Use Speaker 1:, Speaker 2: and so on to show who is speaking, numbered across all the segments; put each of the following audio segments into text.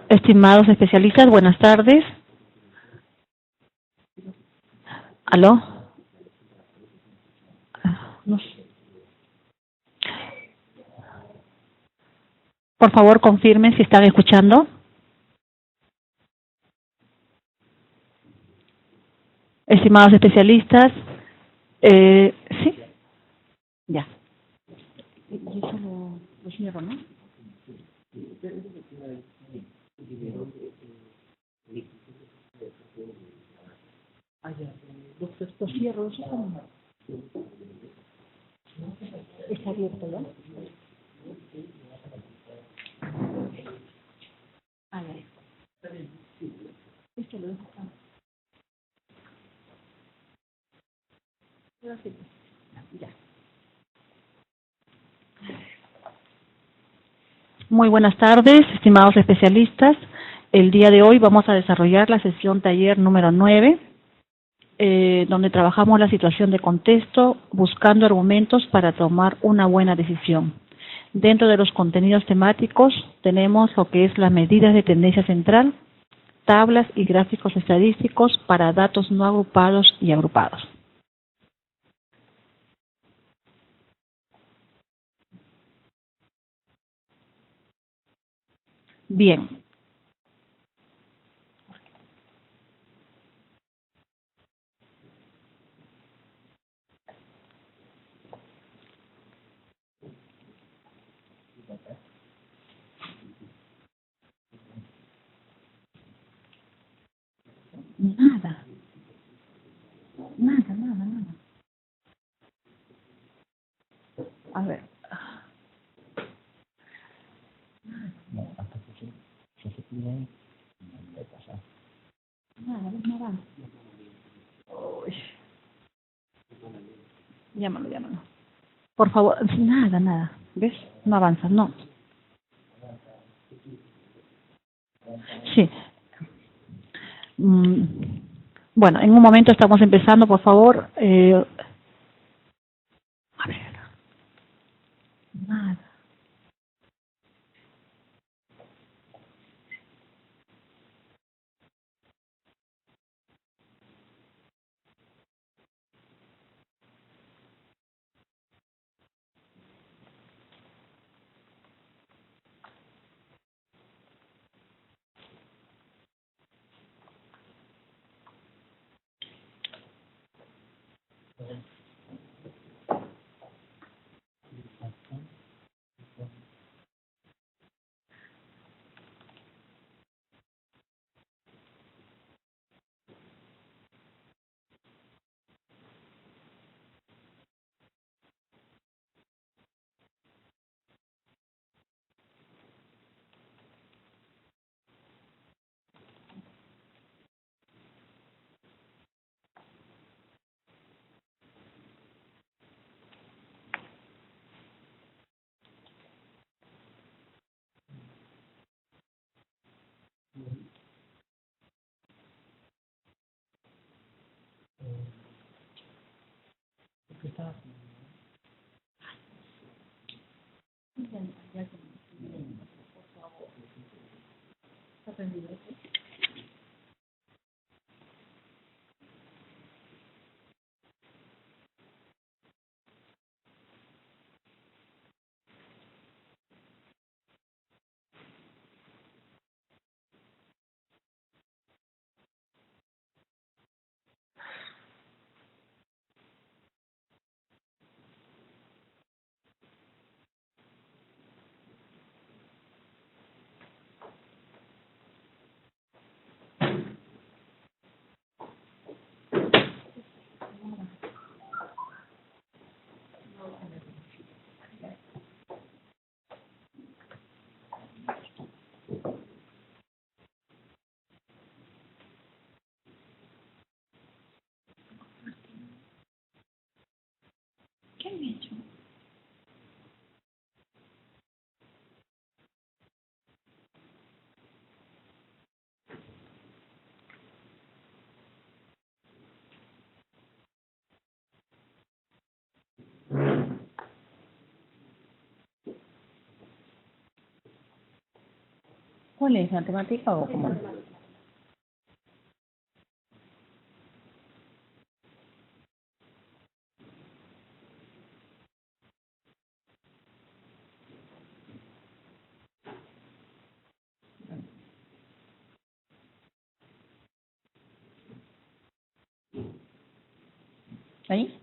Speaker 1: Estimados especialistas, buenas tardes. ¿Aló? No sé. Por favor, confirmen si están escuchando. Estimados especialistas, ¿sí? Ya. Yo solo lo cierro, ¿no? Ah, ya. Lo cierro, eso como... Está abierto, ¿ya? Ah, ya. Esto lo dejo acá. Ya. Muy buenas tardes, estimados especialistas. El día de hoy vamos a desarrollar la sesión taller número 9, donde trabajamos la situación de contexto, buscando argumentos para tomar una buena decisión. Dentro de los contenidos temáticos tenemos lo que es las medidas de tendencia central, tablas y gráficos estadísticos para datos no agrupados y agrupados. Bien. Nada. A ver. Nada. Uy. Llámalo. Por favor, nada. ¿Ves? No avanzas, no. Sí. Bueno, en un momento estamos empezando, por favor. A ver. Nada. ¿Cuál es? ¿Matemática o cómo? ¿Ahí?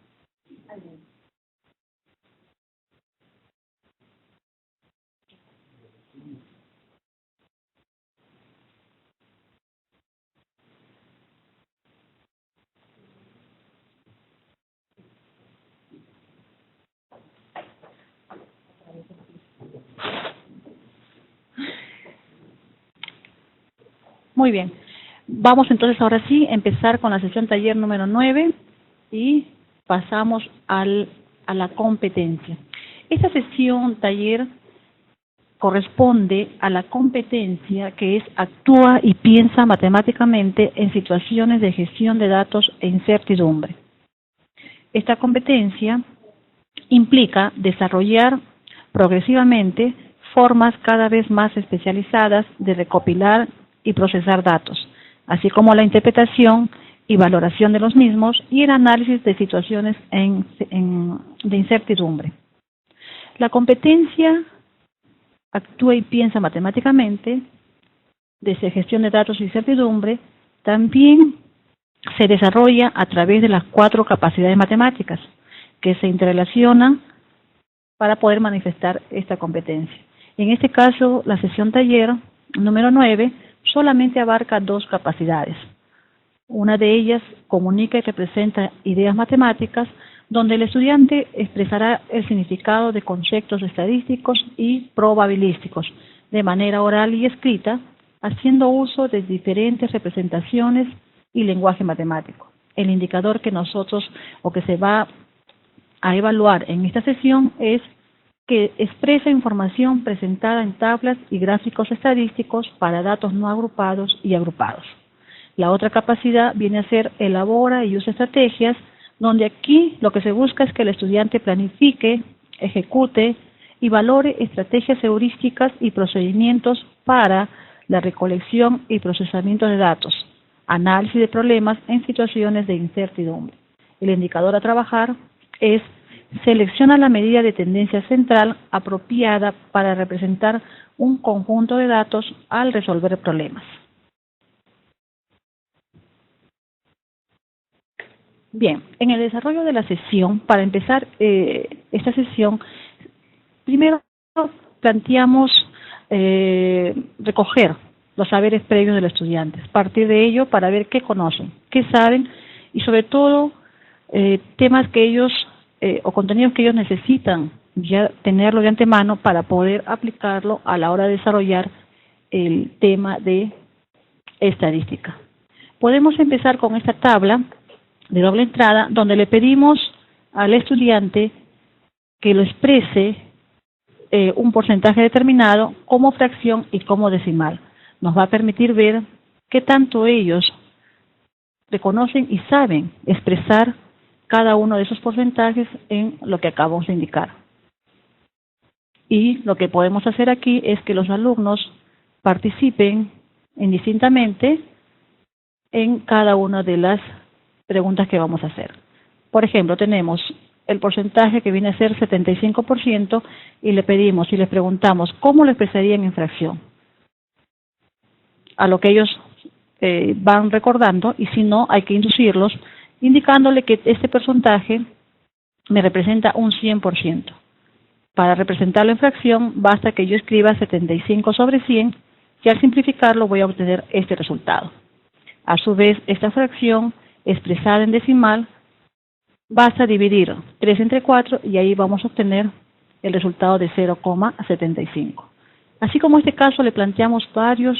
Speaker 1: Muy bien. Vamos entonces ahora sí a empezar con la sesión taller número 9 y pasamos a la competencia. Esta sesión taller corresponde a la competencia que es actúa y piensa matemáticamente en situaciones de gestión de datos e incertidumbre. Esta competencia implica desarrollar progresivamente formas cada vez más especializadas de recopilar y procesar datos, así como la interpretación y valoración de los mismos y el análisis de situaciones de incertidumbre. La competencia actúa y piensa matemáticamente desde gestión de datos e incertidumbre también se desarrolla a través de las 4 capacidades matemáticas que se interrelacionan para poder manifestar esta competencia. En este caso, la sesión taller número 9 solamente abarca 2 capacidades. Una de ellas comunica y representa ideas matemáticas, donde el estudiante expresará el significado de conceptos estadísticos y probabilísticos de manera oral y escrita, haciendo uso de diferentes representaciones y lenguaje matemático. El indicador que nosotros o que se va a evaluar en esta sesión es que expresa información presentada en tablas y gráficos estadísticos para datos no agrupados y agrupados. La otra capacidad viene a ser elabora y usa estrategias, donde aquí lo que se busca es que el estudiante planifique, ejecute y valore estrategias heurísticas y procedimientos para la recolección y procesamiento de datos, análisis de problemas en situaciones de incertidumbre. El indicador a trabajar es selecciona la medida de tendencia central apropiada para representar un conjunto de datos al resolver problemas. Bien, en el desarrollo de la sesión, para empezar esta sesión, primero planteamos recoger los saberes previos del estudiante, partir de ello para ver qué conocen, qué saben y sobre todo temas que ellos o contenidos que ellos necesitan ya tenerlo de antemano para poder aplicarlo a la hora de desarrollar el tema de estadística. Podemos empezar con esta tabla de doble entrada donde le pedimos al estudiante que lo exprese un porcentaje determinado como fracción y como decimal. Nos va a permitir ver qué tanto ellos reconocen y saben expresar cada uno de esos porcentajes en lo que acabamos de indicar. Y lo que podemos hacer aquí es que los alumnos participen indistintamente en cada una de las preguntas que vamos a hacer. Por ejemplo, tenemos el porcentaje que viene a ser 75% y le pedimos y les preguntamos cómo lo expresarían en fracción. A lo que ellos van recordando, y si no, hay que inducirlos indicándole que este porcentaje me representa un 100%. Para representarlo en fracción, basta que yo escriba 75 sobre 100 y al simplificarlo voy a obtener este resultado. A su vez, esta fracción expresada en decimal, basta dividir 3 entre 4 y ahí vamos a obtener el resultado de 0,75. Así como en este caso le planteamos varios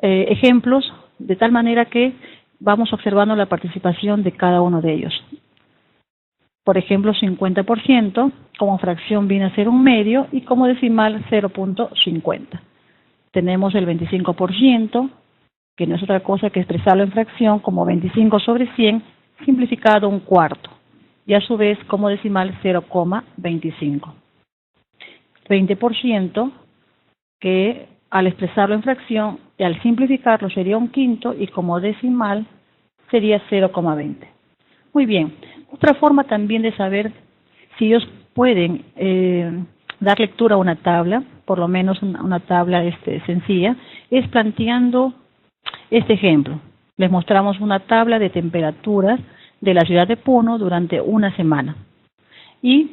Speaker 1: ejemplos, de tal manera que vamos observando la participación de cada uno de ellos. Por ejemplo, 50% como fracción viene a ser un medio y como decimal 0.50. Tenemos el 25%, que no es otra cosa que expresarlo en fracción como 25 sobre 100, simplificado un cuarto, y a su vez como decimal 0,25. 20%, que al expresarlo en fracción y al simplificarlo sería 1/5 y como decimal sería 0,20. Muy bien. Otra forma también de saber si ellos pueden dar lectura a una tabla, por lo menos una tabla sencilla, es planteando este ejemplo. Les mostramos una tabla de temperaturas de la ciudad de Puno durante una semana. Y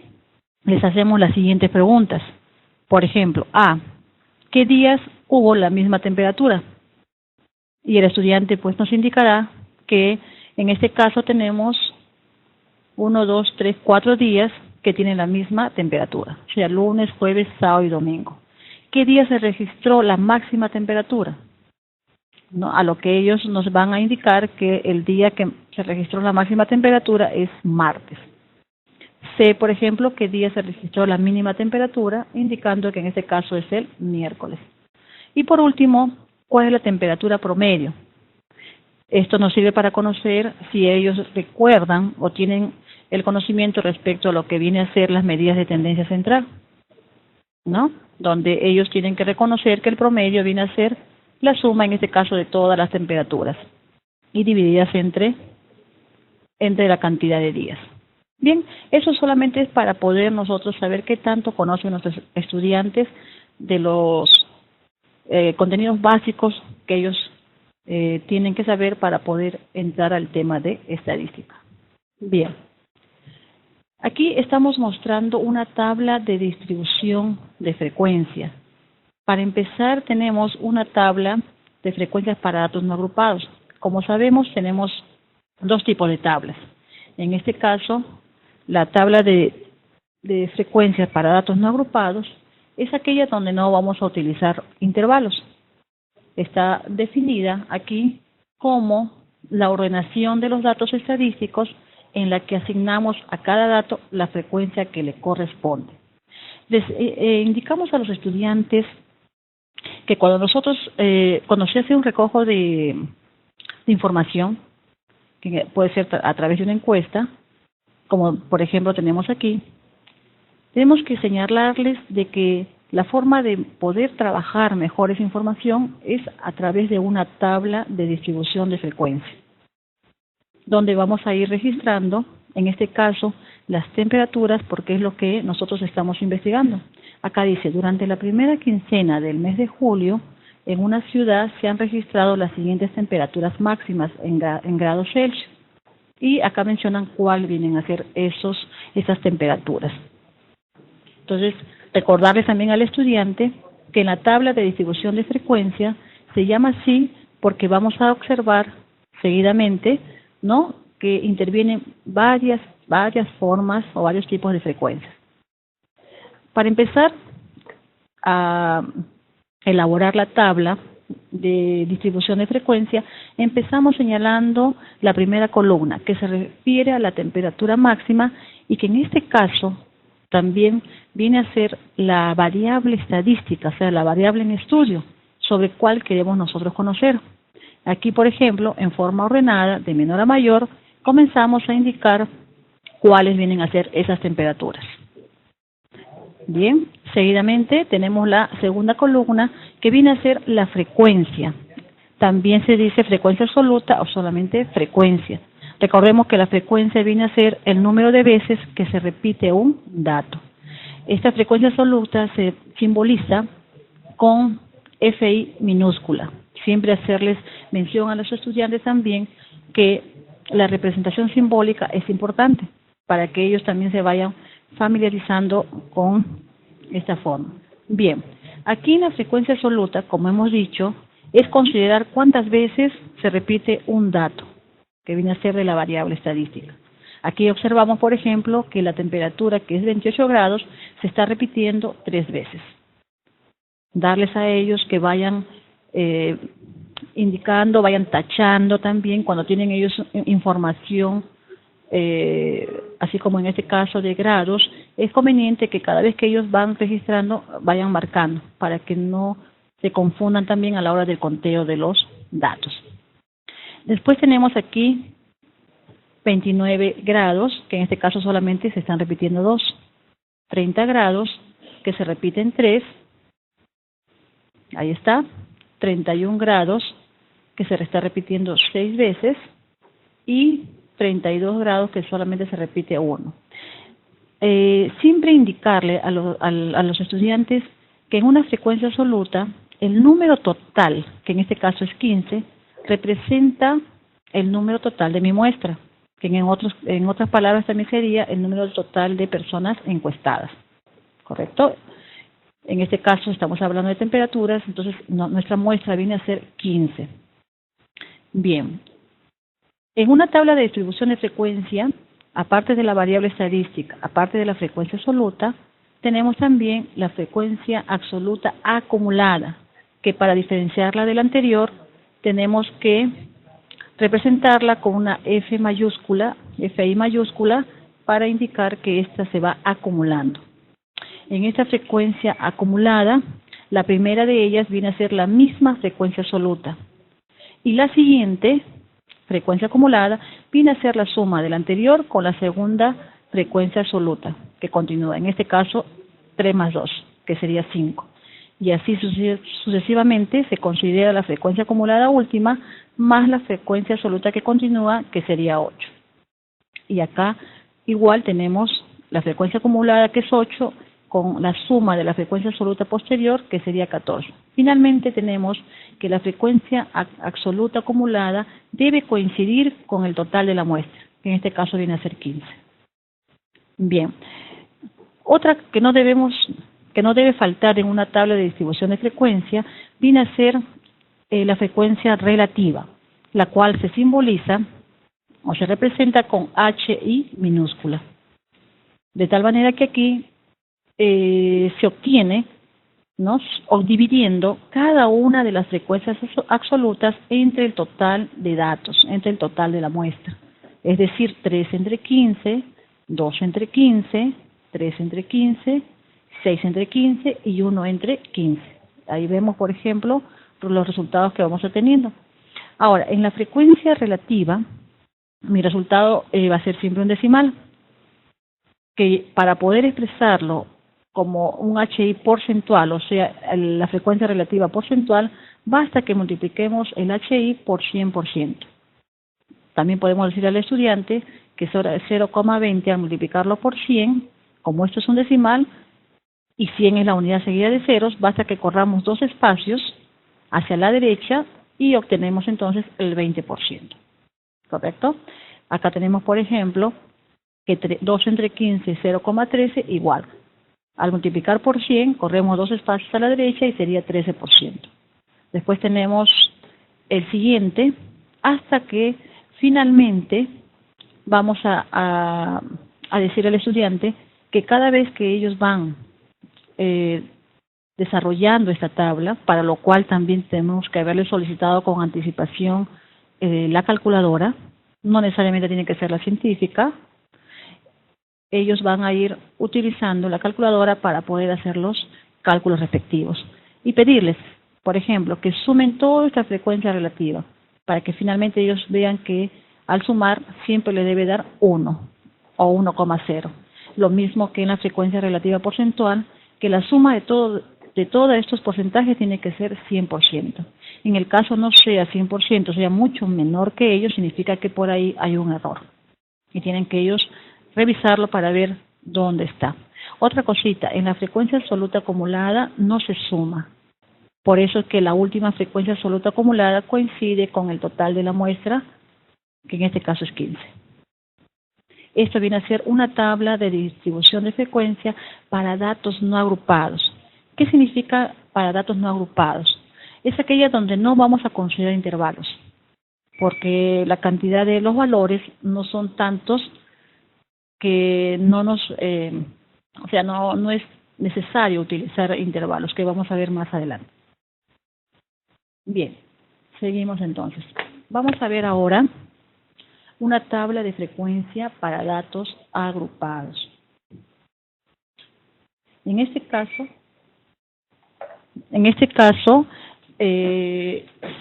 Speaker 1: les hacemos las siguientes preguntas. Por ejemplo, A, ¿qué días hubo la misma temperatura? Y el estudiante pues nos indicará que en este caso tenemos 1, 2, 3, 4 días que tienen la misma temperatura, o sea, lunes, jueves, sábado y domingo. ¿Qué día se registró la máxima temperatura? ¿No? A lo que ellos nos van a indicar que el día que se registró la máxima temperatura es martes. C, por ejemplo, qué día se registró la mínima temperatura, indicando que en este caso es el miércoles. Y por último, ¿cuál es la temperatura promedio? Esto nos sirve para conocer si ellos recuerdan o tienen el conocimiento respecto a lo que viene a ser las medidas de tendencia central, ¿no? Donde ellos tienen que reconocer que el promedio viene a ser la suma, en este caso, de todas las temperaturas y divididas entre la cantidad de días. Bien, eso solamente es para poder nosotros saber qué tanto conocen nuestros estudiantes de los contenidos básicos que ellos tienen que saber para poder entrar al tema de estadística. Bien, aquí estamos mostrando una tabla de distribución de frecuencia. Para empezar, tenemos una tabla de frecuencias para datos no agrupados. Como sabemos, tenemos dos tipos de tablas. En este caso, la tabla de frecuencias para datos no agrupados es aquella donde no vamos a utilizar intervalos. Está definida aquí como la ordenación de los datos estadísticos en la que asignamos a cada dato la frecuencia que le corresponde. Les indicamos a los estudiantes que cuando cuando se hace un recojo de información, que puede ser a través de una encuesta, como por ejemplo tenemos aquí, tenemos que señalarles de que la forma de poder trabajar mejor esa información es a través de una tabla de distribución de frecuencia, donde vamos a ir registrando, en este caso, las temperaturas, porque es lo que nosotros estamos investigando. Acá dice, durante la primera quincena del mes de julio, en una ciudad se han registrado las siguientes temperaturas máximas en grados Celsius. Y acá mencionan cuáles vienen a ser esas temperaturas. Entonces, recordarles también al estudiante que en la tabla de distribución de frecuencia se llama así porque vamos a observar seguidamente, ¿no?, que intervienen varias formas o varios tipos de frecuencias. Para empezar a elaborar la tabla de distribución de frecuencia, empezamos señalando la primera columna, que se refiere a la temperatura máxima y que en este caso también viene a ser la variable estadística, o sea, la variable en estudio, sobre cuál queremos nosotros conocer. Aquí, por ejemplo, en forma ordenada, de menor a mayor, comenzamos a indicar cuáles vienen a ser esas temperaturas. Bien, seguidamente tenemos la segunda columna que viene a ser la frecuencia. También se dice frecuencia absoluta o solamente frecuencia. Recordemos que la frecuencia viene a ser el número de veces que se repite un dato. Esta frecuencia absoluta se simboliza con FI minúscula. Siempre hacerles mención a los estudiantes también que la representación simbólica es importante para que ellos también se vayan familiarizando con esta forma. Bien, aquí en la frecuencia absoluta, como hemos dicho, es considerar cuántas veces se repite un dato, que viene a ser de la variable estadística. Aquí observamos, por ejemplo, que la temperatura, que es 28 grados, se está repitiendo 3 veces. Darles a ellos que vayan indicando, vayan tachando también cuando tienen ellos información, así como en este caso de grados, es conveniente que cada vez que ellos van registrando, vayan marcando, para que no se confundan también a la hora del conteo de los datos. Después tenemos aquí 29 grados, que en este caso solamente se están repitiendo 2. 30 grados, que se repiten 3. Ahí está, 31 grados, que se está repitiendo 6 veces, y 32 grados, que solamente se repite 1. Siempre indicarle a los estudiantes que en una frecuencia absoluta, el número total, que en este caso es 15, representa el número total de mi muestra, que en otras palabras también sería el número total de personas encuestadas, ¿correcto? En este caso estamos hablando de temperaturas, entonces nuestra muestra viene a ser 15. Bien, en una tabla de distribución de frecuencia, aparte de la variable estadística, aparte de la frecuencia absoluta, tenemos también la frecuencia absoluta acumulada, que para diferenciarla de la anterior, tenemos que representarla con una F mayúscula, FI mayúscula, para indicar que ésta se va acumulando. En esta frecuencia acumulada, la primera de ellas viene a ser la misma frecuencia absoluta. Y la siguiente, frecuencia acumulada, viene a ser la suma de la anterior con la segunda frecuencia absoluta, que continúa. En este caso, 3 más 2, que sería 5. Y así sucesivamente se considera la frecuencia acumulada última más la frecuencia absoluta que continúa, que sería 8. Y acá igual tenemos la frecuencia acumulada, que es 8, con la suma de la frecuencia absoluta posterior, que sería 14. Finalmente tenemos que la frecuencia absoluta acumulada debe coincidir con el total de la muestra, que en este caso viene a ser 15. Bien, otra que no debe faltar en una tabla de distribución de frecuencia viene a ser la frecuencia relativa, la cual se simboliza o se representa con HI minúscula. De tal manera que aquí se obtiene, ¿no?, o dividiendo cada una de las frecuencias absolutas entre el total de datos, entre el total de la muestra. Es decir, 3 entre 15, 2 entre 15, 3 entre 15, 6 entre 15 y 1 entre 15. Ahí vemos, por ejemplo, los resultados que vamos obteniendo. Ahora, en la frecuencia relativa, mi resultado va a ser siempre un decimal, que para poder expresarlo como un HI porcentual, o sea, la frecuencia relativa porcentual, basta que multipliquemos el HI por 100%. También podemos decir al estudiante que 0,20 al multiplicarlo por 100, como esto es un decimal, y 100 es la unidad seguida de ceros, basta que corramos 2 espacios hacia la derecha y obtenemos entonces el 20%. ¿Correcto? Acá tenemos, por ejemplo, que 2 entre 15 es 0,13 igual. Al multiplicar por 100, corremos 2 espacios a la derecha y sería 13%. Después tenemos el siguiente, hasta que finalmente vamos a decir al estudiante que cada vez que ellos van desarrollando esta tabla, para lo cual también tenemos que haberle solicitado con anticipación la calculadora, no necesariamente tiene que ser la científica, ellos van a ir utilizando la calculadora para poder hacer los cálculos respectivos. Y pedirles, por ejemplo, que sumen toda esta frecuencia relativa, para que finalmente ellos vean que al sumar siempre le debe dar 1 o 1,0. Lo mismo que en la frecuencia relativa porcentual, que la suma de todos estos porcentajes tiene que ser 100%. En el caso no sea 100%, sea mucho menor que ello, significa que por ahí hay un error. Y tienen que ellos revisarlo para ver dónde está. Otra cosita, en la frecuencia absoluta acumulada no se suma. Por eso es que la última frecuencia absoluta acumulada coincide con el total de la muestra, que en este caso es 15. Esto viene a ser una tabla de distribución de frecuencia para datos no agrupados. ¿Qué significa para datos no agrupados? Es aquella donde no vamos a considerar intervalos, porque la cantidad de los valores no son tantos que no es necesario utilizar intervalos, que vamos a ver más adelante. Bien, seguimos entonces. Vamos a ver ahora una tabla de frecuencia para datos agrupados. En este caso,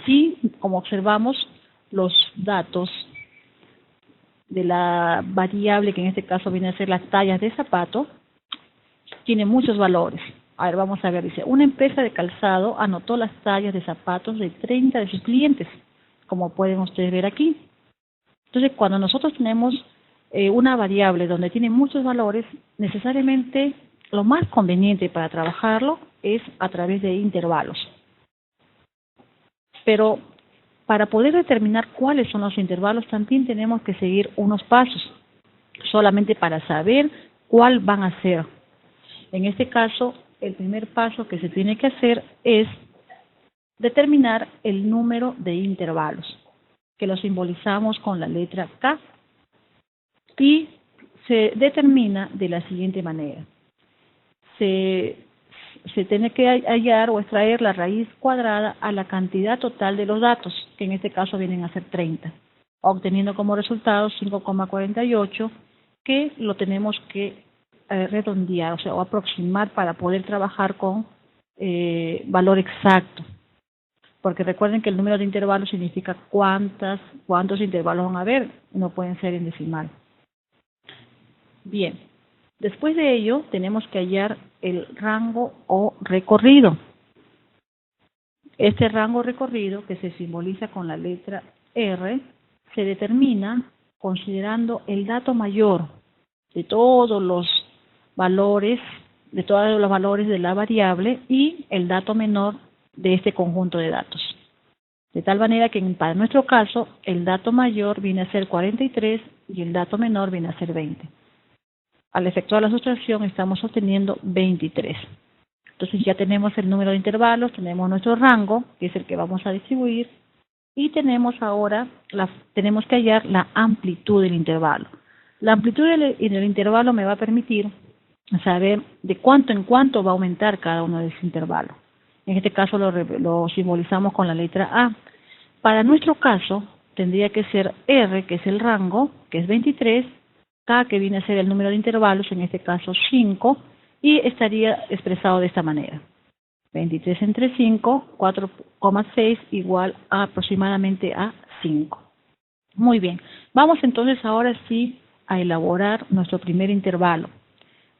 Speaker 1: sí, como observamos, los datos de la variable, que en este caso viene a ser las tallas de zapato, tiene muchos valores. A ver, vamos a ver, dice, una empresa de calzado anotó las tallas de zapatos de 30 de sus clientes, como pueden ustedes ver aquí. Entonces, cuando nosotros tenemos una variable donde tiene muchos valores, necesariamente lo más conveniente para trabajarlo es a través de intervalos. Pero para poder determinar cuáles son los intervalos, también tenemos que seguir unos pasos, solamente para saber cuál van a ser. En este caso, el primer paso que se tiene que hacer es determinar el número de intervalos, que lo simbolizamos con la letra K, y se determina de la siguiente manera. Se tiene que hallar o extraer la raíz cuadrada a la cantidad total de los datos, que en este caso vienen a ser 30, obteniendo como resultado 5,48, que lo tenemos que redondear, o sea, o aproximar para poder trabajar con valor exacto. Porque recuerden que el número de intervalos significa cuántos intervalos van a haber, no pueden ser en decimal. Bien, después de ello tenemos que hallar el rango o recorrido. Este rango recorrido, que se simboliza con la letra R, se determina considerando el dato mayor de todos los valores, de la variable, y el dato menor de este conjunto de datos. De tal manera que para nuestro caso, el dato mayor viene a ser 43 y el dato menor viene a ser 20. Al efectuar la sustracción estamos obteniendo 23. Entonces ya tenemos el número de intervalos, tenemos nuestro rango, que es el que vamos a distribuir, y tenemos ahora, tenemos que hallar la amplitud del intervalo. La amplitud del intervalo me va a permitir saber de cuánto en cuánto va a aumentar cada uno de esos intervalos. En este caso lo simbolizamos con la letra A. Para nuestro caso tendría que ser R, que es el rango, que es 23, K, que viene a ser el número de intervalos, en este caso 5, y estaría expresado de esta manera. 23 entre 5, 4,6 igual a aproximadamente a 5. Muy bien, vamos entonces ahora sí a elaborar nuestro primer intervalo.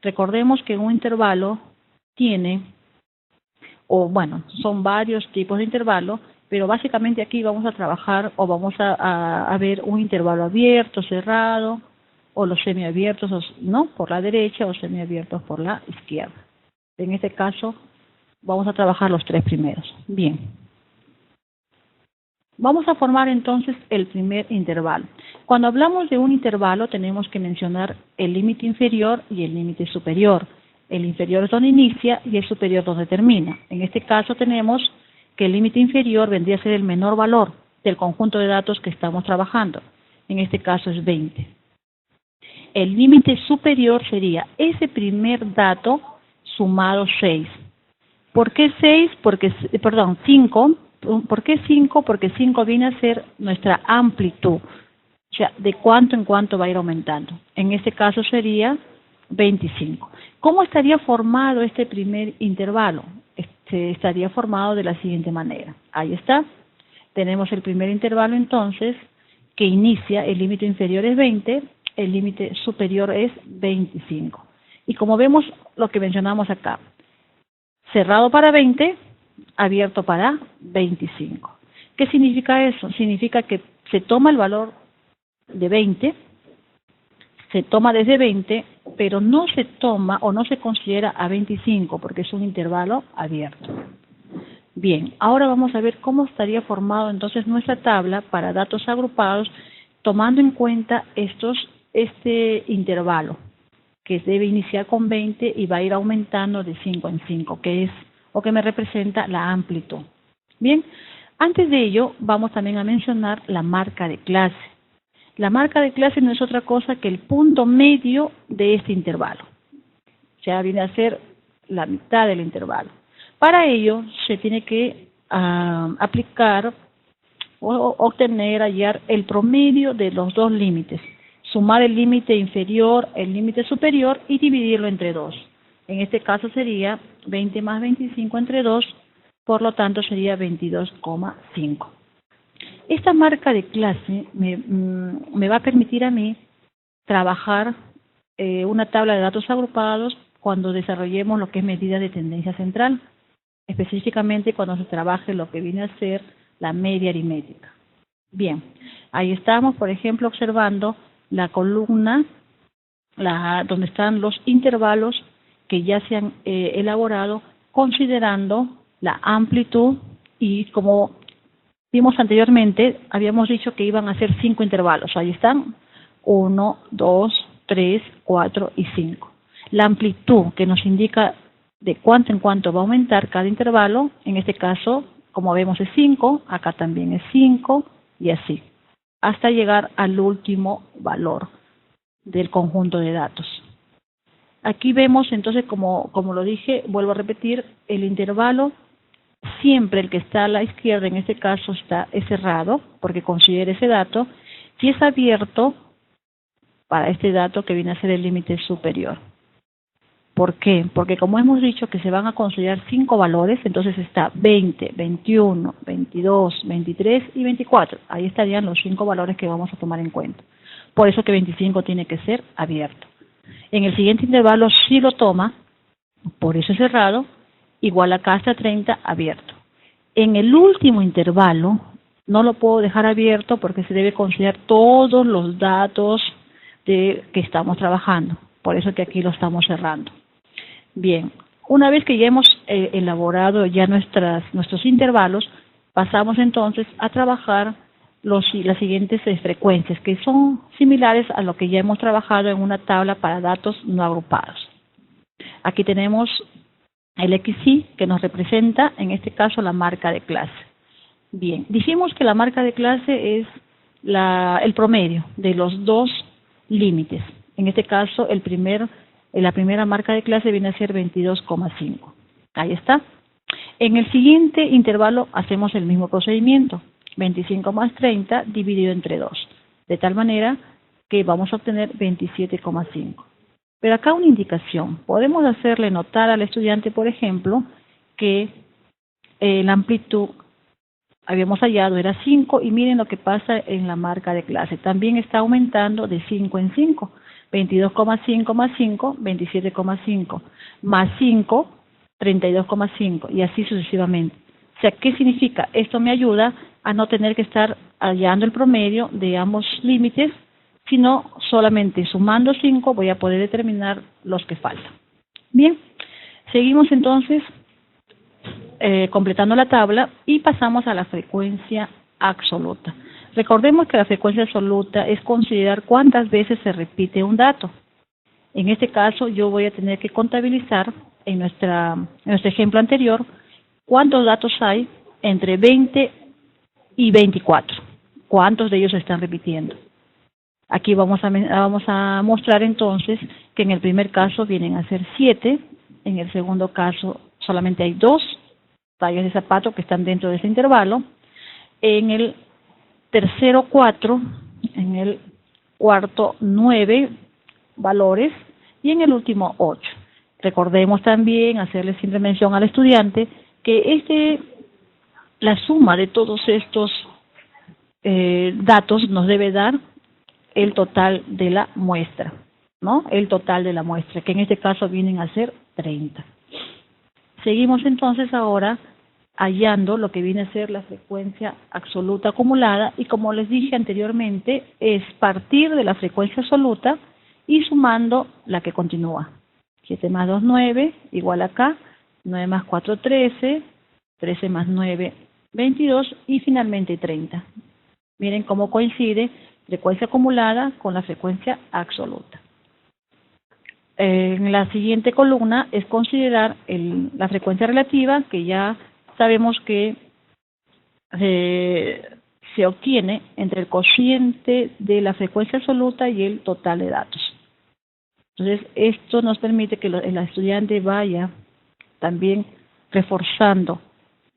Speaker 1: Recordemos que un intervalo tiene, son varios tipos de intervalo, pero básicamente aquí vamos a trabajar o vamos a ver un intervalo abierto, cerrado, o los semiabiertos, ¿no?, por la derecha, o semiabiertos por la izquierda. En este caso vamos a trabajar los tres primeros. Bien. Vamos a formar entonces el primer intervalo. Cuando hablamos de un intervalo tenemos que mencionar el límite inferior y el límite superior. El inferior es donde inicia y el superior donde termina. En este caso tenemos que el límite inferior vendría a ser el menor valor del conjunto de datos que estamos trabajando. En este caso es 20. El límite superior sería ese primer dato sumado 6. ¿Por qué 6? 5. ¿Por qué 5? Porque 5 viene a ser nuestra amplitud, o sea, de cuánto en cuánto va a ir aumentando. En este caso sería 25. ¿Cómo estaría formado este primer intervalo? Estaría formado de la siguiente manera. Ahí está. Tenemos el primer intervalo entonces, que inicia, el límite inferior es 20, el límite superior es 25. Y como vemos lo que mencionamos acá, cerrado para 20, abierto para 25. ¿Qué significa eso? Significa que se toma el valor de 20, se toma desde 20, pero no se toma o no se considera a 25 porque es un intervalo abierto. Bien, ahora vamos a ver cómo estaría formado entonces nuestra tabla para datos agrupados, tomando en cuenta este intervalo, que debe iniciar con 20 y va a ir aumentando de 5 en 5, que es o que me representa la amplitud. Bien, antes de ello vamos también a mencionar la marca de clase. La marca de clase no es otra cosa que el punto medio de este intervalo. O sea, viene a ser la mitad del intervalo. Para ello se tiene que aplicar o obtener, hallar el promedio de los dos límites. Sumar el límite inferior, el límite superior y dividirlo entre 2. En este caso sería 20 más 25 entre 2, por lo tanto sería 22,5. Esta marca de clase me va a permitir a mí trabajar una tabla de datos agrupados cuando desarrollemos lo que es medida de tendencia central, específicamente cuando se trabaje lo que viene a ser la media aritmética. Bien, ahí estamos, por ejemplo, observando la columna donde están los intervalos que ya se han elaborado considerando la amplitud y como vimos anteriormente, habíamos dicho que iban a ser 5 intervalos. Ahí están, 1, 2, 3, 4 y 5. La amplitud que nos indica de cuánto en cuánto va a aumentar cada intervalo, en este caso, como vemos es 5, acá también es 5 y así, hasta llegar al último valor del conjunto de datos. Aquí vemos entonces, como lo dije, vuelvo a repetir, el intervalo, siempre el que está a la izquierda, en este caso es cerrado, porque considera ese dato, y es abierto para este dato que viene a ser el límite superior. ¿Por qué? Porque como hemos dicho que se van a considerar 5 valores, entonces está 20, 21, 22, 23 y 24. Ahí estarían los 5 valores que vamos a tomar en cuenta. Por eso que 25 tiene que ser abierto. En el siguiente intervalo sí lo toma, por eso es cerrado, igual acá hasta 30 abierto. En el último intervalo no lo puedo dejar abierto porque se debe considerar todos los datos que estamos trabajando. Por eso que aquí lo estamos cerrando. Bien, una vez que ya hemos elaborado ya nuestros intervalos, pasamos entonces a trabajar las siguientes frecuencias, que son similares a lo que ya hemos trabajado en una tabla para datos no agrupados. Aquí tenemos el XY, que nos representa, en este caso, la marca de clase. Bien, dijimos que la marca de clase es el promedio de los dos límites. En este caso, la primera marca de clase viene a ser 22,5. Ahí está. En el siguiente intervalo hacemos el mismo procedimiento. 25 más 30 dividido entre 2. De tal manera que vamos a obtener 27,5. Pero acá una indicación. Podemos hacerle notar al estudiante, por ejemplo, que la amplitud habíamos hallado era 5 y miren lo que pasa en la marca de clase. También está aumentando de 5 en 5. 22,5 más 5, 27,5. Más 5, 32,5 y así sucesivamente. O sea, ¿qué significa? Esto me ayuda a no tener que estar hallando el promedio de ambos límites, sino solamente sumando 5 voy a poder determinar los que faltan. Bien, seguimos entonces completando la tabla y pasamos a la frecuencia absoluta. Recordemos que la frecuencia absoluta es considerar cuántas veces se repite un dato. En este caso yo voy a tener que contabilizar en nuestro ejemplo anterior cuántos datos hay entre 20 y 24. ¿Cuántos de ellos se están repitiendo? Aquí vamos a mostrar entonces que en el primer caso vienen a ser 7, en el segundo caso solamente hay 2 tallas de zapato que están dentro de ese intervalo, en el tercero 4, en el cuarto 9 valores y en el último 8. Recordemos también, hacerle siempre mención al estudiante, que la suma de todos estos datos nos debe dar el total de la muestra, ¿no? El total de la muestra, que en este caso vienen a ser 30. Seguimos entonces ahora hallando lo que viene a ser la frecuencia absoluta acumulada y como les dije anteriormente, es partir de la frecuencia absoluta y sumando la que continúa. 7 más 2, 9, igual acá, 9 más 4, 13, 13 más 9, 22 y finalmente 30. Miren cómo coincide frecuencia acumulada con la frecuencia absoluta. En la siguiente columna es considerar la frecuencia relativa, que ya sabemos que se obtiene entre el cociente de la frecuencia absoluta y el total de datos. Entonces, esto nos permite que el estudiante vaya también reforzando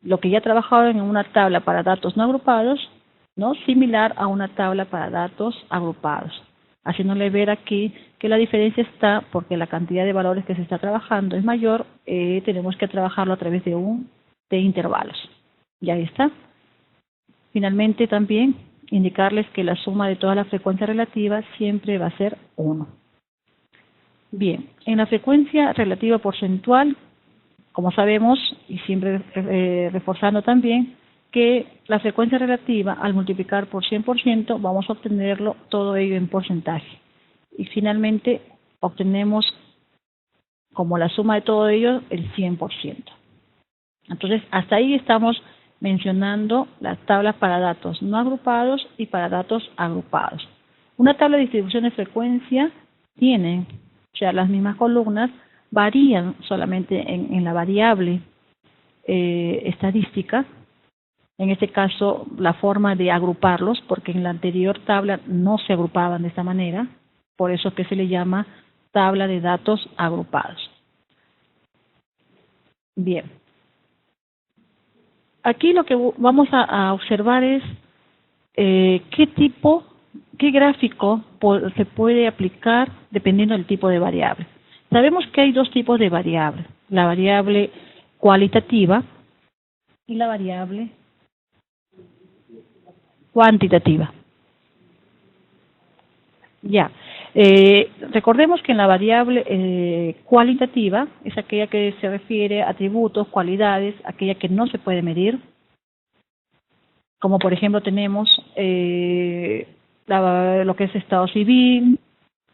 Speaker 1: lo que ya ha trabajado en una tabla para datos no agrupados, ¿no? Similar a una tabla para datos agrupados. Haciéndole ver aquí que la diferencia está porque la cantidad de valores que se está trabajando es mayor, tenemos que trabajarlo a través de intervalos. Ya está. Finalmente también indicarles que la suma de todas las frecuencias relativas siempre va a ser 1. Bien, en la frecuencia relativa porcentual, como sabemos, y siempre reforzando también, que la frecuencia relativa al multiplicar por 100% vamos a obtenerlo todo ello en porcentaje. Y finalmente obtenemos como la suma de todo ello el 100%. Entonces, hasta ahí estamos mencionando las tablas para datos no agrupados y para datos agrupados. Una tabla de distribución de frecuencia tiene, o sea, las mismas columnas varían solamente en la variable estadística, en este caso la forma de agruparlos, porque en la anterior tabla no se agrupaban de esta manera, por eso es que se le llama tabla de datos agrupados. Bien. Aquí lo que vamos a observar es qué gráfico se puede aplicar dependiendo del tipo de variable. Sabemos que hay dos tipos de variables, la variable cualitativa y la variable cuantitativa. Ya, recordemos que en la variable cualitativa es aquella que se refiere a atributos, cualidades, aquella que no se puede medir, como por ejemplo tenemos lo que es estado civil,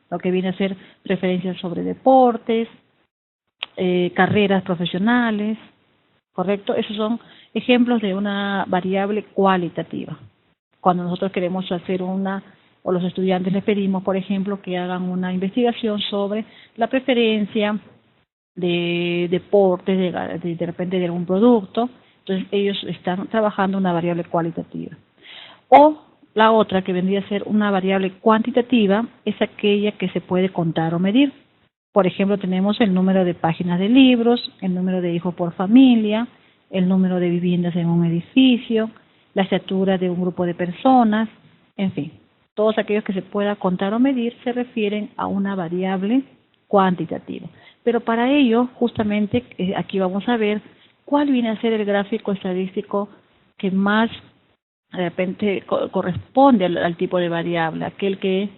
Speaker 1: lo que viene a ser preferencias sobre deportes, carreras profesionales, ¿correcto? Esos son ejemplos de una variable cualitativa. Cuando nosotros queremos hacer o los estudiantes les pedimos, por ejemplo, que hagan una investigación sobre la preferencia de deportes, de repente de algún producto, entonces ellos están trabajando una variable cualitativa. O la otra, que vendría a ser una variable cuantitativa, es aquella que se puede contar o medir. Por ejemplo, tenemos el número de páginas de libros, el número de hijos por familia, el número de viviendas en un edificio, la estatura de un grupo de personas, en fin. Todos aquellos que se pueda contar o medir se refieren a una variable cuantitativa. Pero para ello, justamente, aquí vamos a ver cuál viene a ser el gráfico estadístico que más de repente corresponde al tipo de variable, aquel que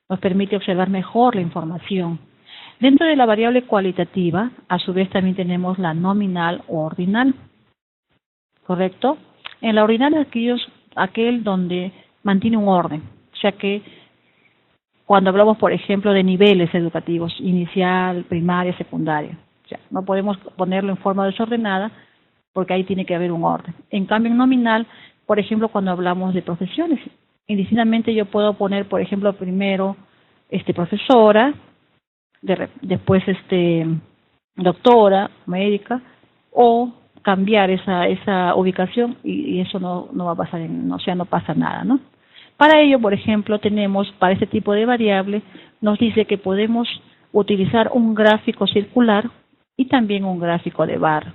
Speaker 1: nos permite observar mejor la información. Dentro de la variable cualitativa, a su vez también tenemos la nominal o ordinal, ¿correcto? En la ordinal es aquel donde mantiene un orden, o sea que cuando hablamos, por ejemplo, de niveles educativos, inicial, primaria, secundaria, o sea, no podemos ponerlo en forma desordenada porque ahí tiene que haber un orden. En cambio, en nominal, por ejemplo, cuando hablamos de profesiones, inicialmente yo puedo poner, por ejemplo, primero profesora, después doctora, médica, o cambiar esa ubicación y eso no va a pasar, no pasa nada, ¿no? Para ello, por ejemplo, tenemos para este tipo de variable, nos dice que podemos utilizar un gráfico circular y también un gráfico de barra.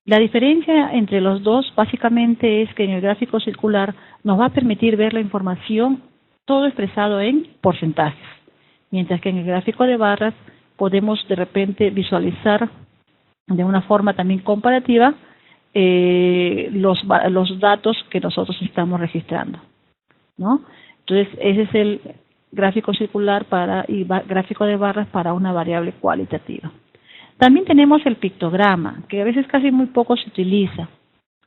Speaker 1: La diferencia entre los dos básicamente es que en el gráfico circular nos va a permitir ver la información todo expresado en porcentajes, mientras que en el gráfico de barras podemos de repente visualizar de una forma también comparativa los datos que nosotros estamos registrando, ¿no? Entonces ese es el gráfico circular y gráfico de barras para una variable cualitativa. También tenemos el pictograma, que a veces casi muy poco se utiliza.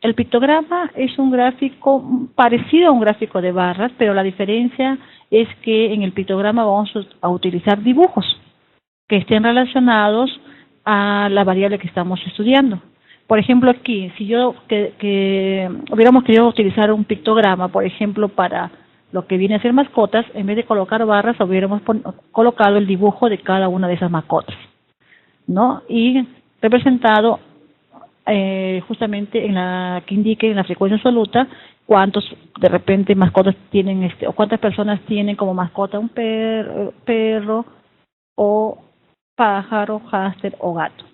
Speaker 1: El pictograma es un gráfico parecido a un gráfico de barras, pero la diferencia es que en el pictograma vamos a utilizar dibujos que estén relacionados a la variable que estamos estudiando. Por ejemplo, aquí, si yo que hubiéramos querido utilizar un pictograma, por ejemplo, para lo que viene a ser mascotas, en vez de colocar barras, hubiéramos colocado el dibujo de cada una de esas mascotas, ¿no? Y representado justamente que indique en la frecuencia absoluta cuántos de repente mascotas tienen o cuántas personas tienen como mascota un perro o pájaro, hámster o gato.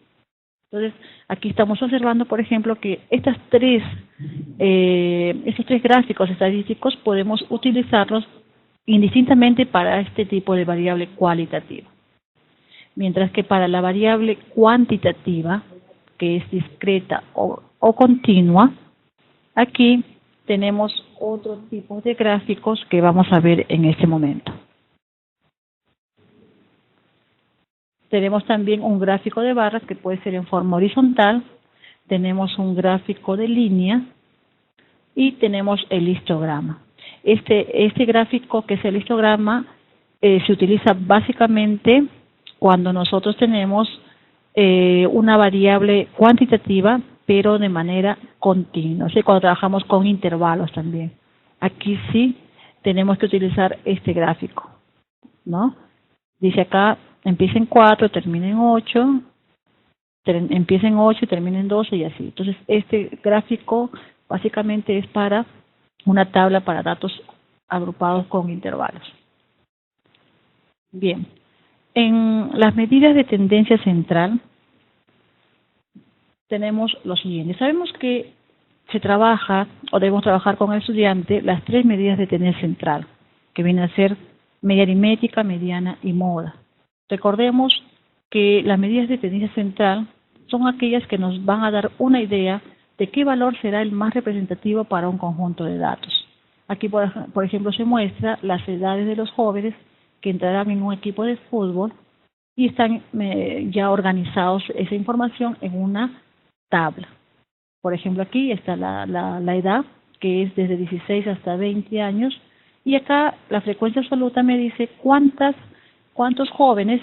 Speaker 1: Entonces, aquí estamos observando, por ejemplo, que estos tres gráficos estadísticos podemos utilizarlos indistintamente para este tipo de variable cualitativa. Mientras que para la variable cuantitativa, que es discreta o continua, aquí tenemos otro tipo de gráficos que vamos a ver en este momento. Tenemos también un gráfico de barras que puede ser en forma horizontal, tenemos un gráfico de línea y tenemos el histograma. Este gráfico, que es el histograma, se utiliza básicamente cuando nosotros tenemos una variable cuantitativa, pero de manera continua, ¿sí? Cuando trabajamos con intervalos también. Aquí sí tenemos que utilizar este gráfico, ¿no? Dice acá, empieza en 4, termina en 8, empieza en 8 y termina en 12 y así. Entonces, este gráfico básicamente es para una tabla para datos agrupados con intervalos. Bien, en las medidas de tendencia central tenemos lo siguiente. Sabemos que se trabaja o debemos trabajar con el estudiante las 3 medidas de tendencia central, que vienen a ser media aritmética, mediana y moda. Recordemos que las medidas de tendencia central son aquellas que nos van a dar una idea de qué valor será el más representativo para un conjunto de datos. Aquí, por ejemplo, se muestra las edades de los jóvenes que entrarán en un equipo de fútbol y están ya organizados esa información en una tabla. Por ejemplo, aquí está la edad, que es desde 16 hasta 20 años, y acá la frecuencia absoluta me dice cuántos jóvenes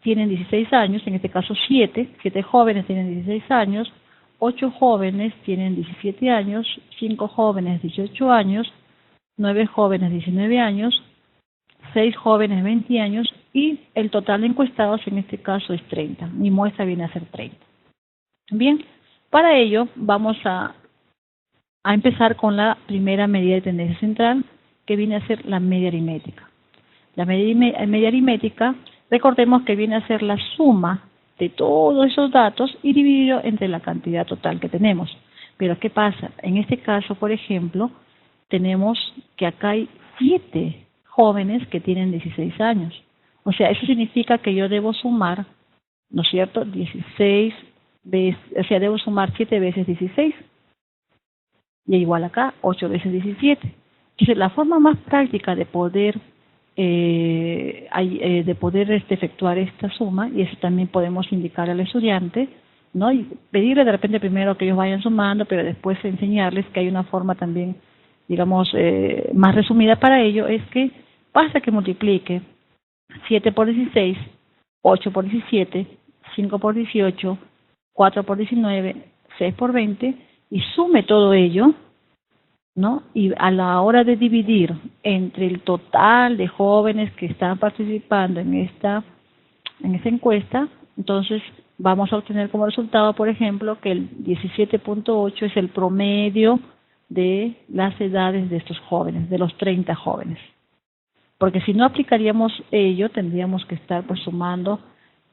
Speaker 1: tienen 16 años, en este caso 7 jóvenes tienen 16 años, 8 jóvenes tienen 17 años, 5 jóvenes 18 años, 9 jóvenes 19 años, 6 jóvenes 20 años, y el total de encuestados en este caso es 30. Mi muestra viene a ser 30. Bien, para ello vamos a empezar con la primera medida de tendencia central, que viene a ser la media aritmética. La media aritmética, recordemos que viene a ser la suma de todos esos datos y dividido entre la cantidad total que tenemos. Pero ¿qué pasa? En este caso, por ejemplo, tenemos que acá hay 7 jóvenes que tienen 16 años. O sea, eso significa que yo debo sumar, ¿no es cierto?, 16 veces, o sea, debo sumar 7 veces 16. Y igual acá, 8 veces 17. Entonces, la forma más práctica de poder efectuar esta suma, y eso también podemos indicar al estudiante, ¿no? Y pedirle de repente primero que ellos vayan sumando, pero después enseñarles que hay una forma también, digamos, más resumida para ello, es que basta que multiplique 7 por 16, 8 por 17, 5 por 18, 4 por 19, 6 por 20, y sume todo ello, ¿no? Y a la hora de dividir entre el total de jóvenes que están participando en esta encuesta, entonces vamos a obtener como resultado, por ejemplo, que el 17.8 es el promedio de las edades de estos jóvenes, de los 30 jóvenes. Porque si no aplicaríamos ello, tendríamos que estar pues sumando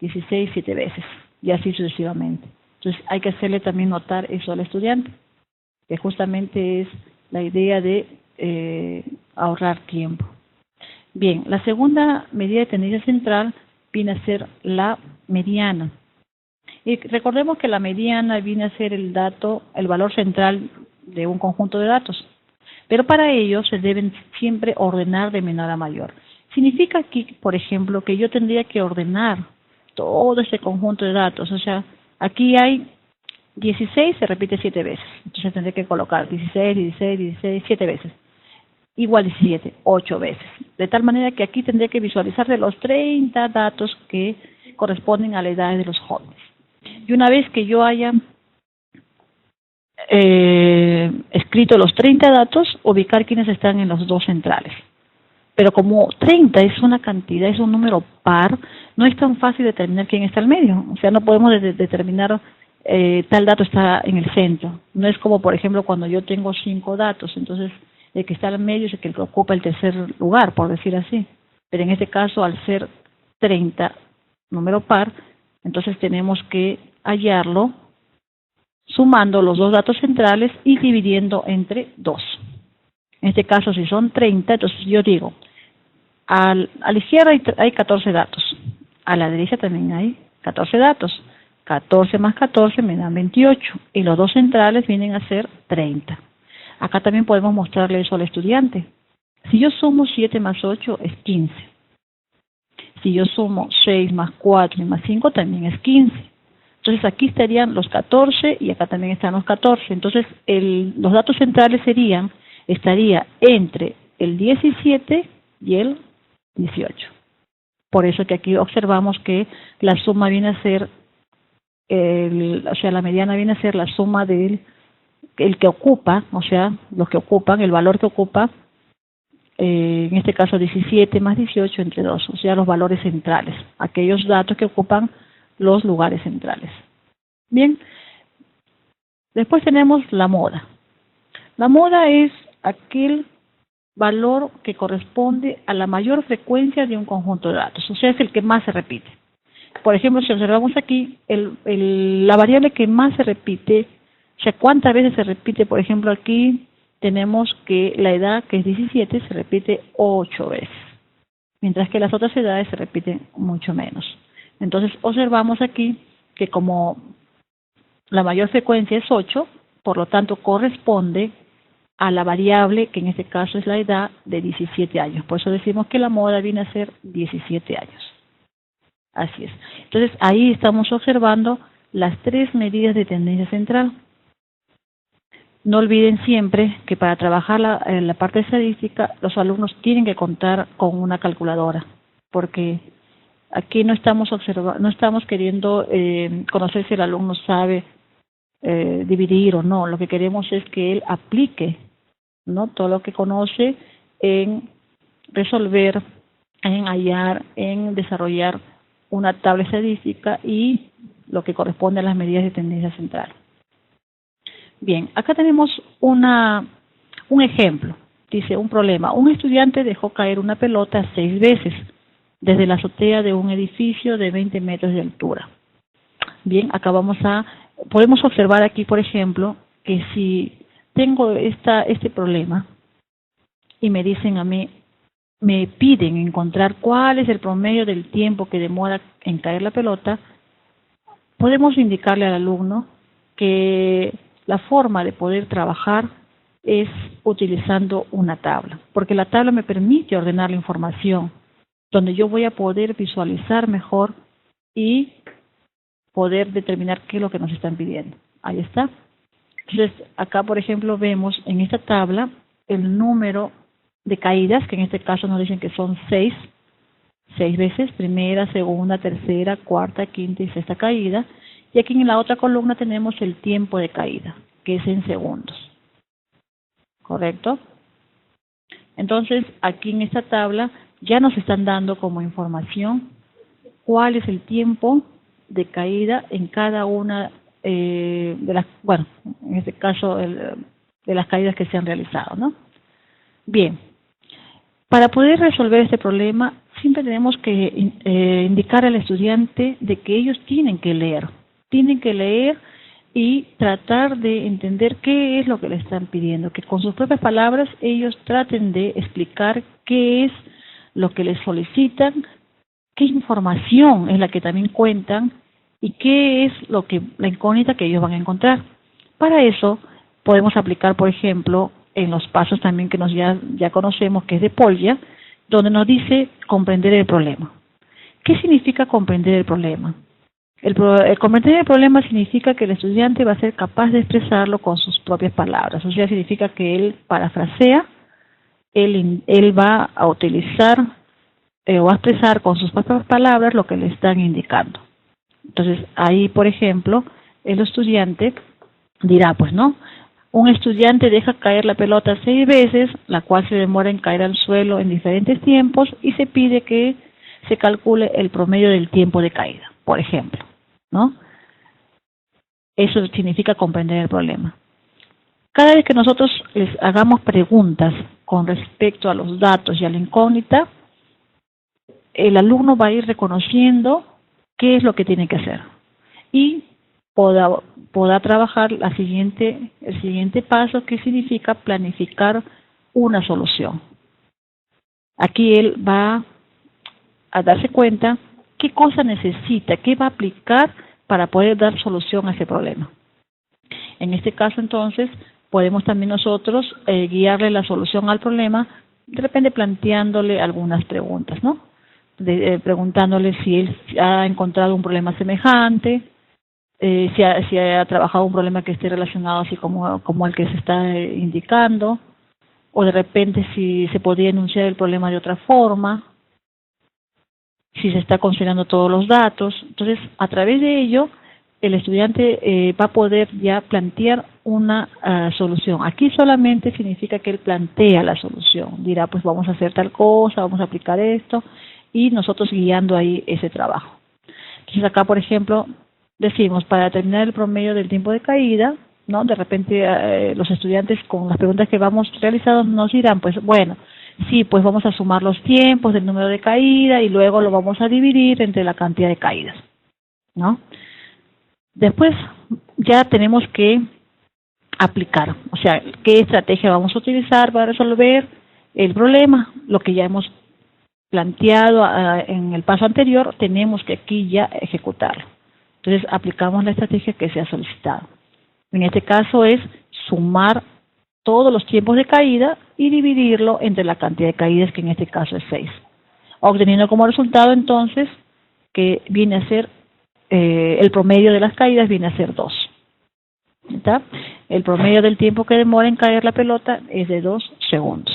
Speaker 1: 16 7 veces, y así sucesivamente. Entonces hay que hacerle también notar eso al estudiante, que justamente es la idea de ahorrar tiempo. Bien, la segunda medida de tendencia central viene a ser la mediana. Y recordemos que la mediana viene a ser el valor central de un conjunto de datos. Pero para ello se deben siempre ordenar de menor a mayor. Significa aquí, por ejemplo, que yo tendría que ordenar todo ese conjunto de datos. O sea, aquí hay 16, se repite 7 veces. Entonces tendré que colocar 16, 16, 16, 7 veces. Igual 17, 8 veces. De tal manera que aquí tendré que visualizar de los 30 datos que corresponden a la edad de los jóvenes. Y una vez que yo haya escrito los 30 datos, ubicar quiénes están en los dos centrales. Pero como 30 es una cantidad, es un número par, no es tan fácil determinar quién está al medio. O sea, no podemos determinar tal dato está en el centro. No es como, por ejemplo, cuando yo tengo 5 datos, entonces el que está al medio es el que ocupa el tercer lugar, por decir así. Pero en este caso, al ser 30, número par, entonces tenemos que hallarlo sumando los dos datos centrales y dividiendo entre 2. En este caso, si son 30, entonces yo digo, a la izquierda hay 14 datos, a la derecha también hay 14 datos. 14 más 14 me dan 28, y los dos centrales vienen a ser 30. Acá también podemos mostrarle eso al estudiante. Si yo sumo 7 más 8 es 15. Si yo sumo 6 más 4 y más 5 también es 15. Entonces aquí estarían los 14 y acá también están los 14. Entonces los datos centrales estaría entre el 17 y el 18. Por eso que aquí observamos que la suma viene a ser, o sea, la mediana viene a ser la suma del el que ocupa, o sea, los que ocupan, el valor que ocupa, en este caso 17 más 18 entre 2, o sea, los valores centrales, aquellos datos que ocupan los lugares centrales. Bien, después tenemos la moda. La moda es aquel valor que corresponde a la mayor frecuencia de un conjunto de datos, o sea, es el que más se repite. Por ejemplo, si observamos aquí, la variable que más se repite, o sea, cuántas veces se repite, por ejemplo, aquí tenemos que la edad, que es 17, se repite 8 veces, mientras que las otras edades se repiten mucho menos. Entonces, observamos aquí que como la mayor frecuencia es 8, por lo tanto, corresponde a la variable, que en este caso es la edad, de 17 años. Por eso decimos que la moda viene a ser 17 años. Así es. Entonces, ahí estamos observando las 3 medidas de tendencia central. No olviden siempre que para trabajar la parte estadística, los alumnos tienen que contar con una calculadora, porque aquí no estamos queriendo conocer si el alumno sabe dividir o no. Lo que queremos es que él aplique, ¿no?, todo lo que conoce en resolver, en hallar, en desarrollar una tabla estadística y lo que corresponde a las medidas de tendencia central. Bien, acá tenemos un ejemplo. Dice un problema. Un estudiante dejó caer una pelota 6 veces desde la azotea de un edificio de 20 metros de altura. Bien, acá podemos observar aquí, por ejemplo, que si tengo este problema y me dicen a mí, me piden encontrar cuál es el promedio del tiempo que demora en caer la pelota, podemos indicarle al alumno que la forma de poder trabajar es utilizando una tabla, porque la tabla me permite ordenar la información, donde yo voy a poder visualizar mejor y poder determinar qué es lo que nos están pidiendo. Ahí está. Entonces, acá, por ejemplo, vemos en esta tabla el número de caídas, que en este caso nos dicen que son 6 veces, primera, segunda, tercera, cuarta, quinta y sexta caída. Y aquí en la otra columna tenemos el tiempo de caída, que es en segundos. ¿Correcto? Entonces, aquí en esta tabla ya nos están dando como información cuál es el tiempo de caída en cada una de las, bueno, en este caso de las caídas que se han realizado, ¿no? Bien, para poder resolver este problema siempre tenemos que indicar al estudiante de que ellos tienen que leer y tratar de entender qué es lo que le están pidiendo, que con sus propias palabras ellos traten de explicar qué es lo que les solicitan, qué información es la que también cuentan y qué es la incógnita que ellos van a encontrar. Para eso podemos aplicar, por ejemplo, en los pasos también que ya conocemos, que es de Polya, donde nos dice comprender el problema. ¿Qué significa comprender el problema? Comprender el problema significa que el estudiante va a ser capaz de expresarlo con sus propias palabras, o sea, significa que él parafrasea, él va a utilizar o a expresar con sus propias palabras lo que le están indicando. Entonces, ahí, por ejemplo, el estudiante dirá, pues no, un estudiante deja caer la pelota 6 veces, la cual se demora en caer al suelo en diferentes tiempos y se pide que se calcule el promedio del tiempo de caída, por ejemplo, ¿no? Eso significa comprender el problema. Cada vez que nosotros les hagamos preguntas con respecto a los datos y a la incógnita, el alumno va a ir reconociendo qué es lo que tiene que hacer y podrá trabajar el siguiente paso, que significa planificar una solución. Aquí él va a darse cuenta qué cosa necesita, qué va a aplicar para poder dar solución a ese problema. En este caso, entonces, podemos también nosotros guiarle la solución al problema, de repente planteándole algunas preguntas, ¿no? preguntándole si él ha encontrado un problema semejante, si ha trabajado un problema que esté relacionado así como el que se está indicando, o de repente si se podría enunciar el problema de otra forma, si se está considerando todos los datos. Entonces, a través de ello, el estudiante va a poder ya plantear una solución. Aquí solamente significa que él plantea la solución. Dirá, pues vamos a hacer tal cosa, vamos a aplicar esto, y nosotros guiando ahí ese trabajo. Entonces, acá, por ejemplo, decimos, para determinar el promedio del tiempo de caída, ¿no? De repente los estudiantes con las preguntas que vamos realizando nos dirán, pues bueno, sí, pues vamos a sumar los tiempos del número de caída y luego lo vamos a dividir entre la cantidad de caídas, ¿no? Después ya tenemos que aplicar, o sea, qué estrategia vamos a utilizar para resolver el problema, lo que ya hemos planteado en el paso anterior, tenemos que aquí ya ejecutarlo. Entonces aplicamos la estrategia que se ha solicitado. En este caso es sumar todos los tiempos de caída y dividirlo entre la cantidad de caídas, que en este caso es 6. Obteniendo como resultado entonces que viene a ser el promedio de las caídas viene a ser 2. ¿Está? El promedio del tiempo que demora en caer la pelota es de 2 segundos.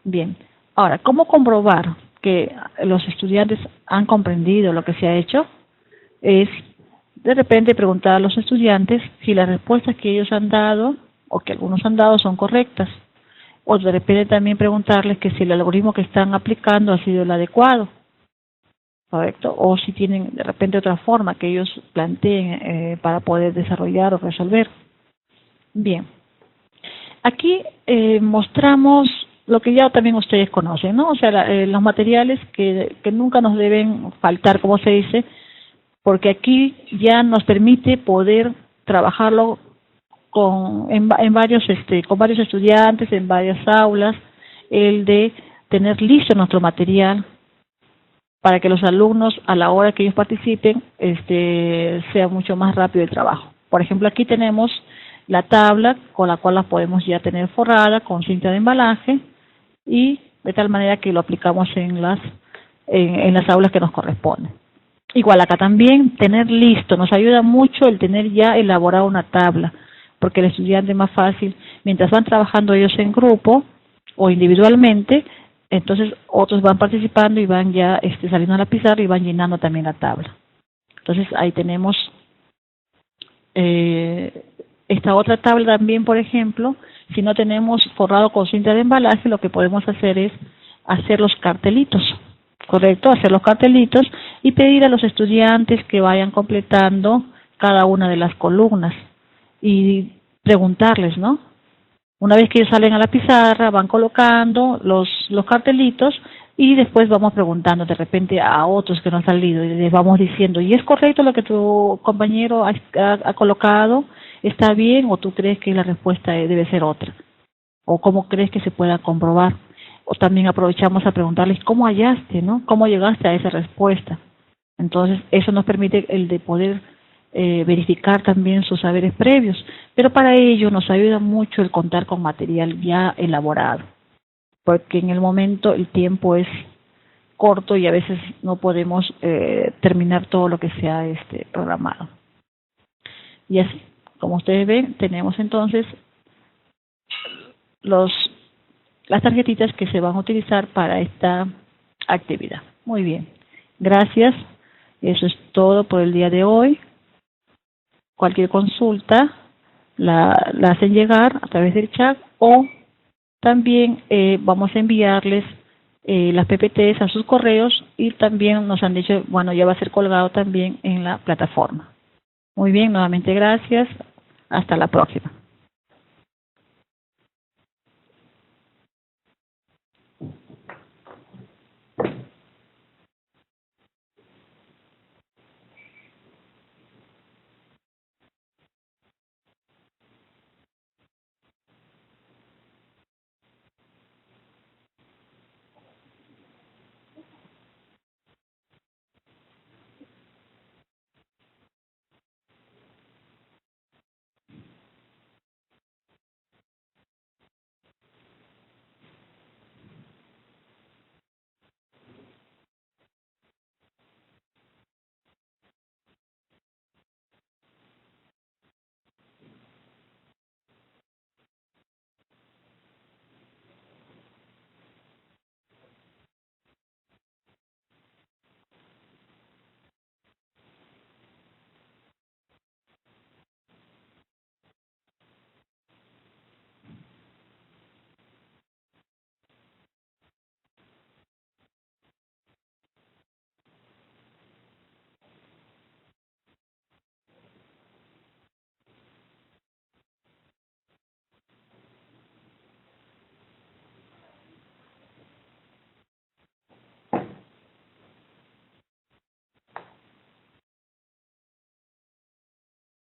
Speaker 1: Bien, ahora, ¿cómo comprobar que los estudiantes han comprendido lo que se ha hecho? Es de repente preguntar a los estudiantes si las respuestas que ellos han dado o que algunos han dado son correctas, o de repente también preguntarles que si el algoritmo que están aplicando ha sido el adecuado, ¿correcto? O si tienen de repente otra forma que ellos planteen para poder desarrollar o resolver. Bien, aquí mostramos lo que ya también ustedes conocen, ¿no? O sea, los materiales que nunca nos deben faltar, como se dice, porque aquí ya nos permite poder trabajarlo con varios estudiantes, en varias aulas, el de tener listo nuestro material para que los alumnos, a la hora que ellos participen, sea mucho más rápido el trabajo. Por ejemplo, aquí tenemos la tabla con la cual la podemos ya tener forrada con cinta de embalaje, y de tal manera que lo aplicamos en las aulas que nos corresponden. Igual acá también tener listo, nos ayuda mucho el tener ya elaborada una tabla, porque el estudiante es más fácil, mientras van trabajando ellos en grupo o individualmente, entonces otros van participando y van ya saliendo a la pizarra y van llenando también la tabla. Entonces ahí tenemos esta otra tabla también, por ejemplo, si no tenemos forrado con cinta de embalaje, lo que podemos hacer es hacer los cartelitos, ¿correcto? Hacer los cartelitos y pedir a los estudiantes que vayan completando cada una de las columnas y preguntarles, ¿no? Una vez que ellos salen a la pizarra, van colocando los cartelitos y después vamos preguntando de repente a otros que no han salido y les vamos diciendo, ¿y es correcto lo que tu compañero ha colocado? ¿Está bien o tú crees que la respuesta debe ser otra? ¿O cómo crees que se pueda comprobar? O también aprovechamos a preguntarles cómo hallaste, ¿no? ¿Cómo llegaste a esa respuesta? Entonces, eso nos permite el de poder verificar también sus saberes previos. Pero para ello nos ayuda mucho el contar con material ya elaborado, porque en el momento el tiempo es corto y a veces no podemos terminar todo lo que se ha programado. Y así, como ustedes ven, tenemos entonces las tarjetitas que se van a utilizar para esta actividad. Muy bien, gracias. Eso es todo por el día de hoy. Cualquier consulta la hacen llegar a través del chat, o también vamos a enviarles las PPTs a sus correos, y también nos han dicho, bueno, ya va a ser colgado también en la plataforma. Muy bien, nuevamente gracias. Hasta la próxima.